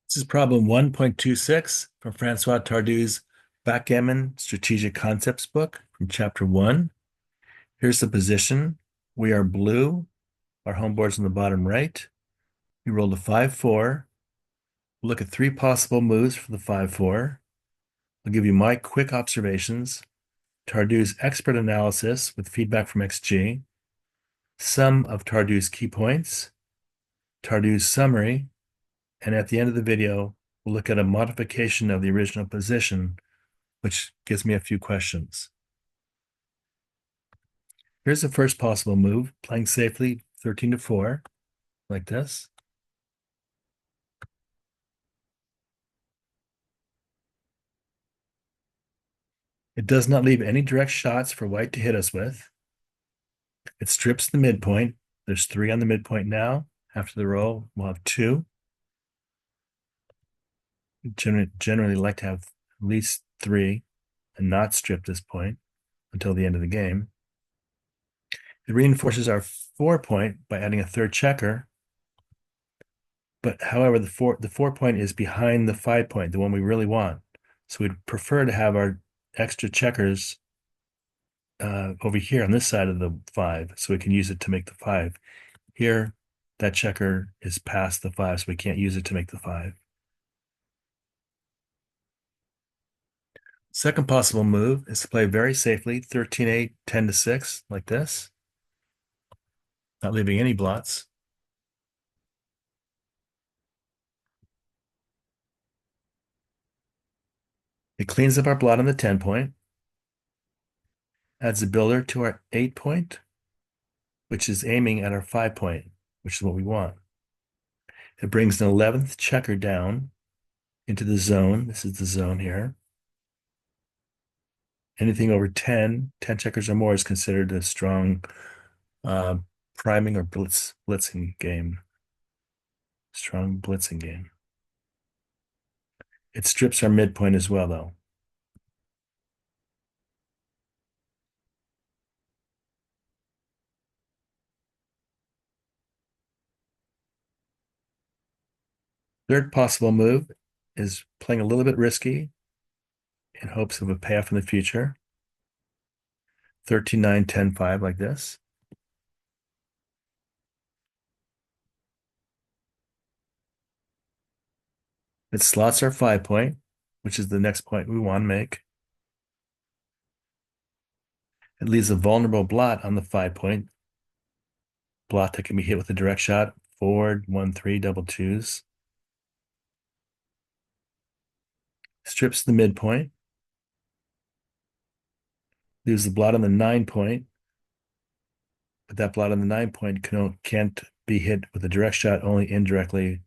This is problem 1.26 from Francois Tardieu's Backgammon Strategic Concepts book from chapter 1. Here's the position. We are blue. Our home board's in the bottom right. We rolled a 5-4. We'll look at three possible moves for the 5-4. I'll give you my quick observations, Tardieu's expert analysis with feedback from XG, some of Tardieu's key points, Tardieu's summary, and at the end of the video, we'll look at a modification of the original position, which gives me a few questions. Here's the first possible move, playing safely 13-4, like this. It does not leave any direct shots for white to hit us with. It strips the midpoint. There's 3 on the midpoint now. After the roll, we'll have 2. We generally like to have at least 3 and not strip this point until the end of the game. It reinforces our 4-point by adding a third checker. But however, the 4-point is behind the 5-point, the one we really want. So we'd prefer to have our extra checkers over here on this side of the 5, so we can use it to make the 5. Here, that checker is past the 5, so we can't use it to make the 5. Second possible move is to play very safely 13-8, 10-6, like this, not leaving any blots. It cleans up our blot on the 10-point, adds a builder to our 8-point, which is aiming at our 5-point, which is what we want. It brings an 11th checker down into the zone. This is the zone here. Anything over 10 checkers or more is considered a strong priming or blitzing game. Strong blitzing game. It strips our midpoint as well, though. Third possible move is playing a little bit risky in hopes of a payoff in the future. 13-9, 10-5, like this. It slots our 5-point, which is the next point we want to make. It leaves a vulnerable blot on the 5-point, blot that can be hit with a direct shot, forward, 1-3, double twos. Strips the midpoint. Leaves the blot on the 9-point, but that blot on the 9-point can't be hit with a direct shot, only indirectly.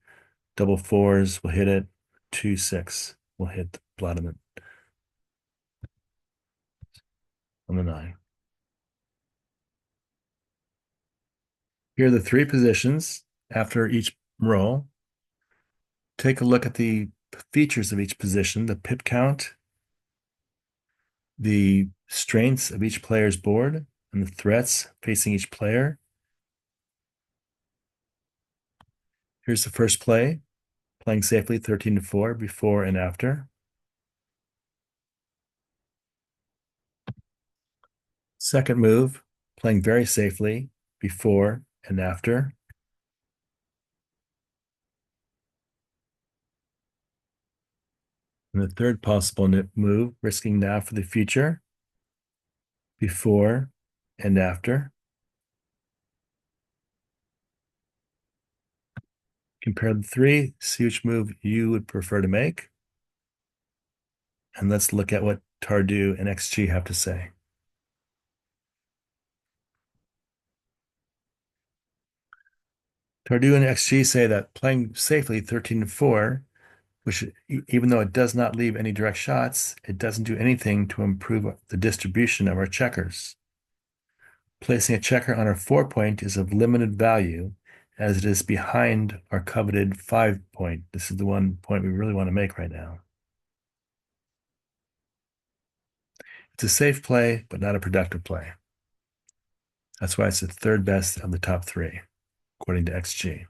Double fours will hit it. 2-6 will hit the blot on the 9. Here are the 3 positions after each roll. Take a look at the features of each position, the pip count, the strengths of each player's board, and the threats facing each player. Here's the first play, playing safely 13-4, before and after. Second move, playing very safely, before and after. And the third possible move, risking now for the future, before and after. Compare the 3, see which move you would prefer to make. And let's look at what Tardieu and XG have to say. Tardieu and XG say that playing safely 13-4, which even though it does not leave any direct shots, it doesn't do anything to improve the distribution of our checkers. Placing a checker on our 4-point is of limited value, as it is behind our coveted 5-point. This is the one point we really want to make right now. It's a safe play, but not a productive play. That's why it's the third best of the top 3, according to XG.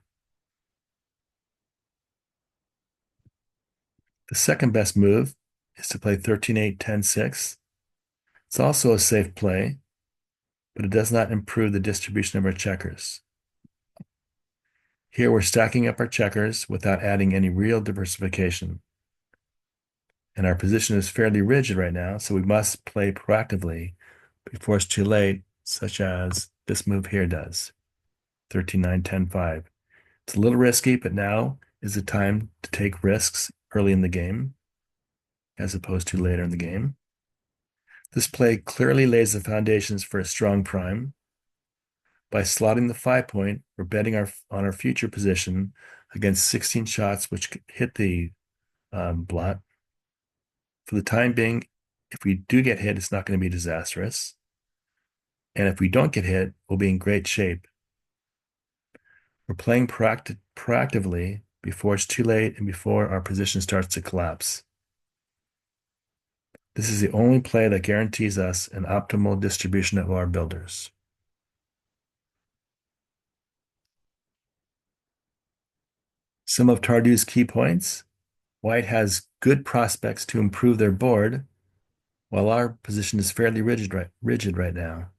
The second best move is to play 13-8, 10-6. It's also a safe play, but it does not improve the distribution of our checkers. Here we're stacking up our checkers without adding any real diversification. And our position is fairly rigid right now, so we must play proactively before it's too late, such as this move here does, 13-9, 10-5. It's a little risky, but now is the time to take risks early in the game, as opposed to later in the game. This play clearly lays the foundations for a strong prime. By slotting the 5-point, we're betting on our future position against 16 shots, which hit the blot. For the time being, if we do get hit, it's not going to be disastrous. And if we don't get hit, we'll be in great shape. We're playing proactively before it's too late and before our position starts to collapse. This is the only play that guarantees us an optimal distribution of our builders. Some of Tardieu's key points. White has good prospects to improve their board, while our position is fairly rigid right now.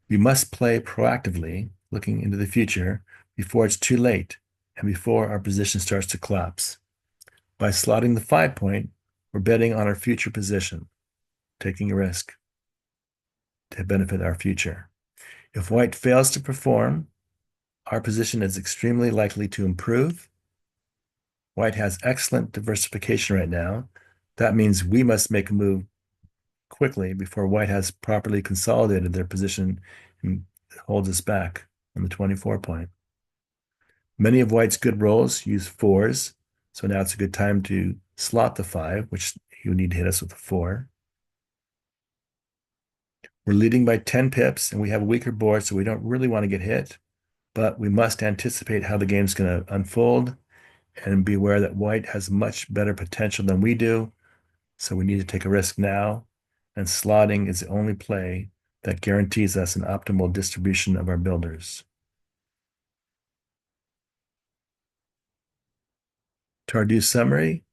We must play proactively, looking into the future, before it's too late and before our position starts to collapse. By slotting the 5-point, we're betting on our future position, taking a risk to benefit our future. If white fails to perform, our position is extremely likely to improve. White has excellent diversification right now. That means we must make a move quickly before white has properly consolidated their position and holds us back on the 24-point. Many of white's good rolls use 4s, so now it's a good time to slot the 5, which you need to hit us with a 4. We're leading by 10 pips, and we have a weaker board, so we don't really want to get hit, but we must anticipate how the game's going to unfold and be aware that white has much better potential than we do, so we need to take a risk now, and slotting is the only play that guarantees us an optimal distribution of our builders. Tardieu summary: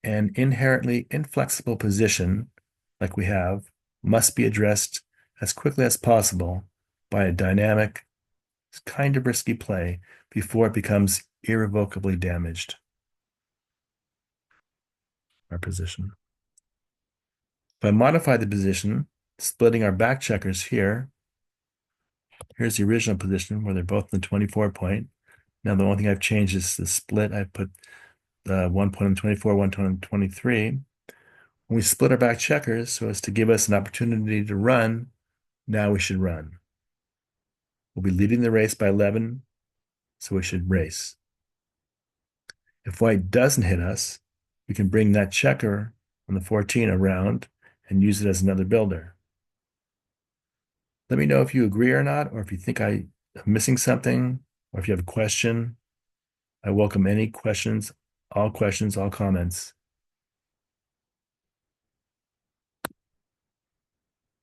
an inherently inflexible position, like we have, must be addressed as quickly as possible by a dynamic, kind of risky play before it becomes irrevocably damaged. Our position. If I modify the position, splitting our back checkers here, here's the original position where they're both in the 24-point. Now the only thing I've changed is the split. I put 1 point on 24, 1 point on 23. When we split our back checkers so as to give us an opportunity to run, now we should run. We'll be leading the race by 11, so we should race. If white doesn't hit us, we can bring that checker on the 14 around and use it as another builder. Let me know if you agree or not, or if you think I'm missing something, or if you have a question. I welcome any questions, all comments.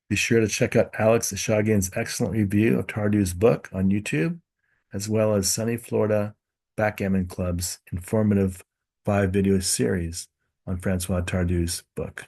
Be sure to check out Alex Eshaghian's excellent review of Tardieu's book on YouTube, as well as Sunny Florida Backgammon Club's informative 5-video series on Francois Tardieu's book.